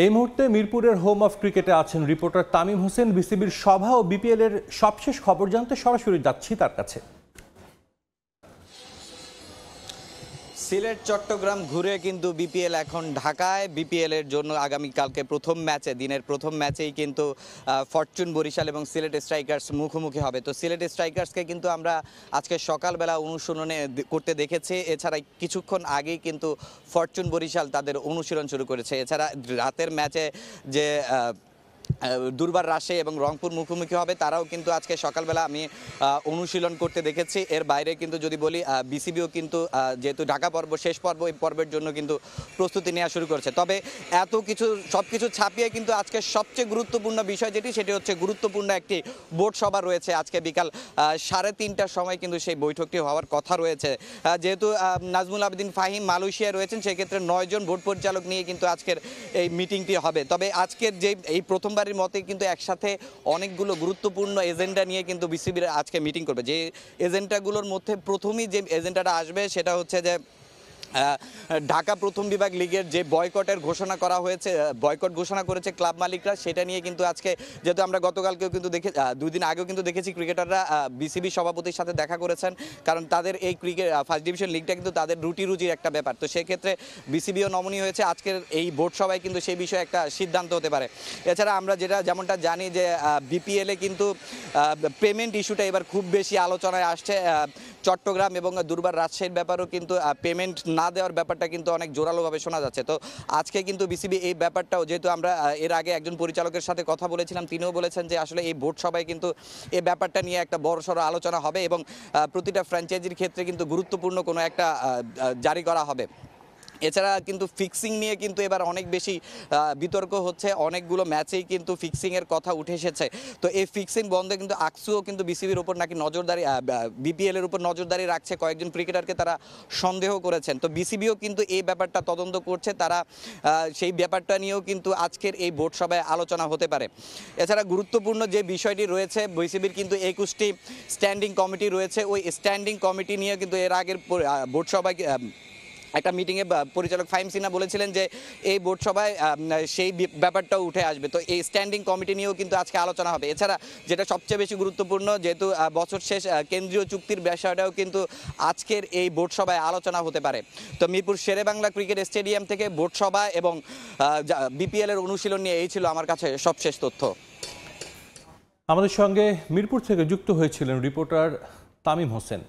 এই মুহূর্তে মিরপুরের হোম অফ ক্রিকেটে আছেন রিপোর্টার তামিম হোসেন। বিসিবির সভা ও বিপিএল এর সবশেষ খবর জানতে সরাসরি যাচ্ছি তার কাছে। সিলেট চট্টগ্রাম ঘুরে কিন্তু বিপিএল এখন ঢাকায়। বিপিএল এর জন্য আগামীকালকে দিনের প্রথম ম্যাচেই কিন্তু ফরচুন বরিশাল এবং সিলেট স্ট্রাইকার্স মুখোমুখি হবে। তো সিলেট স্ট্রাইকার্সকে কিন্তু আমরা আজকে সকালবেলা অনুশীলনে করতে দেখেছি। এছাড়া কিছুক্ষণ আগেই কিন্তু ফরচুন বরিশাল তাদের অনুশীলন শুরু করেছে। এছাড়া রাতের ম্যাচে যে দুর্বার রাজশাহী এবং রংপুর মুখোমুখি হবে, তারাও কিন্তু আজকে সকালবেলা আমি অনুশীলন করতে দেখেছি। এর বাইরে কিন্তু যদি বলি বিসিবিও কিন্তু যেহেতু ঢাকা পর্ব শেষ পর্ব, এই পর্বের জন্য কিন্তু প্রস্তুতি নেওয়া শুরু করেছে। তবে সব কিছু ছাপিয়ে কিন্তু আজকে সবচেয়ে গুরুত্বপূর্ণ বিষয় সেটি হচ্ছে গুরুত্বপূর্ণ একটি বোর্ড সভা রয়েছে। আজকে বিকাল 3:30টার সময় কিন্তু সেই বৈঠকটি হওয়ার কথা রয়েছে। যেহেতু নাজমুল আবেদিন ফাহিম মালয়েশিয়ায় রয়েছেন, সেক্ষেত্রে 9 জন বোর্ড পরিচালক নিয়ে কিন্তু আজকের এই মিটিংটি হবে। তবে আজকের যে এই প্রথমবারের মতে কিন্তু একসাথে অনেকগুলো গুরুত্বপূর্ণ এজেন্ডা নিয়ে কিন্তু বিসিবির আজকে মিটিং করবে। যে এজেন্ডাগুলোর মধ্যে প্রথমেই যে এজেন্ডাটা আসবে সেটা হচ্ছে যে ঢাকা প্রথম বিভাগ লিগের যে বয়কটের ঘোষণা করা হয়েছে, বয়কট ঘোষণা করেছে ক্লাব মালিকরা, সেটা নিয়ে কিন্তু আজকে, যেহেতু আমরা গতকালকেও কিন্তু 2 দিন আগেও কিন্তু দেখেছি ক্রিকেটাররা বিসিবি সভাপতির সাথে দেখা করেছেন, কারণ তাদের এই ফার্স্ট ডিভিশন লিগটা কিন্তু তাদের রুজির একটা ব্যাপার। তো সেক্ষেত্রে বিসিবিও নমনীয় হয়েছে। আজকের এই বোর্ড সভায় কিন্তু সেই বিষয়ে একটা সিদ্ধান্ত হতে পারে। এছাড়া আমরা যেমনটা জানি যে বিপিএলে কিন্তু পেমেন্ট ইস্যুটা এবার খুব বেশি আলোচনায় আসছে। চট্টগ্রাম এবং দুর্বার রাজশাহীর ব্যাপারেও কিন্তু পেমেন্ট না দেওয়ার ব্যাপারটা কিন্তু অনেক জোরালোভাবে শোনা যাচ্ছে। তো আজকে কিন্তু বিসিবি এই ব্যাপারটাও, যেহেতু আমরা এর আগে একজন পরিচালকের সাথে কথা বলেছিলাম, তিনিও বলেছেন যে আসলে এই বোর্ড সভায় কিন্তু এই ব্যাপারটা নিয়ে একটা বড়সড় আলোচনা হবে এবং প্রতিটা ফ্র্যাঞ্চাইজির ক্ষেত্রে কিন্তু গুরুত্বপূর্ণ কোনো একটা জারি করা হবে। এছাড়া কিন্তু ফিক্সিং নিয়ে কিন্তু এবার অনেক বেশি বিতর্ক হচ্ছে। অনেকগুলো ম্যাচেই কিন্তু ফিক্সিংয়ের কথা উঠে এসেছে। তো এই ফিক্সিং বন্ধে কিন্তু আকসুও কিন্তু বিসিবির উপর নাকি বিপিএলের উপর নজরদারি রাখছে। কয়েকজন ক্রিকেটারকে তারা সন্দেহ করেছেন। তো বিসিবিও কিন্তু এই ব্যাপারটা তদন্ত করছে। তারা সেই ব্যাপারটা নিয়েও কিন্তু আজকের এই বোর্ড সভায় আলোচনা হতে পারে। এছাড়া গুরুত্বপূর্ণ যে বিষয়টি রয়েছে, বিসিবির কিন্তু 21টি স্ট্যান্ডিং কমিটি রয়েছে। ওই স্ট্যান্ডিং কমিটি নিয়ে কিন্তু এর আগের বোর্ড সভায় একটা মিটিংয়ে পরিচালক ফাহিম সিনহা বলেছিলেন যে এই বোর্ড সভায় সেই ব্যাপারটাও উঠে আসবে। তো এই স্ট্যান্ডিং কমিটি নিয়েও কিন্তু আজকে আলোচনা হবে। এছাড়া যেটা সবচেয়ে বেশি গুরুত্বপূর্ণ, যেহেতু বছর শেষ কেন্দ্রীয় চুক্তির বিষয়টাও কিন্তু আজকের এই বোর্ড সভায় আলোচনা হতে পারে। তো মিরপুর শেরেবাংলা ক্রিকেট স্টেডিয়াম থেকে বোর্ড সভা এবং বিপিএলের অনুশীলন নিয়ে এই ছিল আমার কাছে সবশেষ তথ্য। আমাদের সঙ্গে মিরপুর থেকে যুক্ত হয়েছিলেন রিপোর্টার তামিম হোসেন।